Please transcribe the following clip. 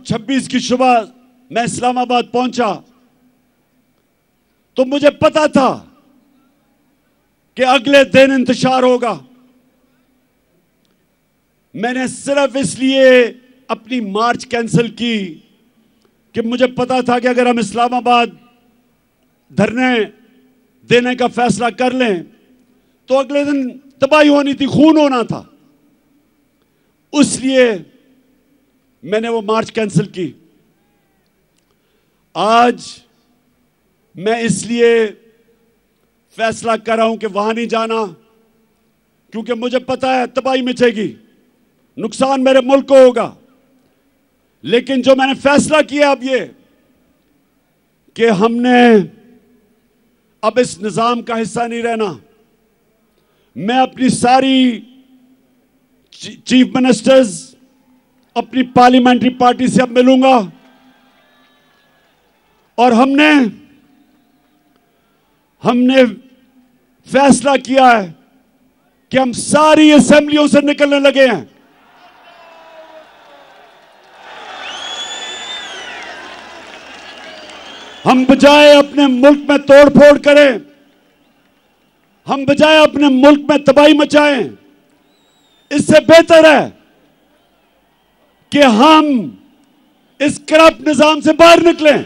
26 की सुबह मैं इस्लामाबाद पहुंचा तो मुझे पता था कि अगले दिन इंतशार होगा। मैंने सिर्फ इसलिए अपनी मार्च कैंसिल की कि मुझे पता था कि अगर हम इस्लामाबाद धरने देने का फैसला कर लें तो अगले दिन तबाही होनी थी, खून होना था। इसलिए मैंने वो मार्च कैंसिल की। आज मैं इसलिए फैसला कर रहा हूं कि वहां नहीं जाना, क्योंकि मुझे पता है तबाही मचेगी, नुकसान मेरे मुल्क को होगा। लेकिन जो मैंने फैसला किया अब ये कि हमने अब इस निजाम का हिस्सा नहीं रहना। मैं अपनी सारी चीफ मिनिस्टर्स, अपनी पार्लियामेंट्री पार्टी से अब मिलूंगा और हमने फैसला किया है कि हम सारी असेंबलियों से निकलने लगे हैं। हम बजाय अपने मुल्क में तोड़फोड़ करें, हम बजाय अपने मुल्क में तबाही मचाएं, इससे बेहतर है कि हम इस करप्ट निजाम से बाहर निकलें।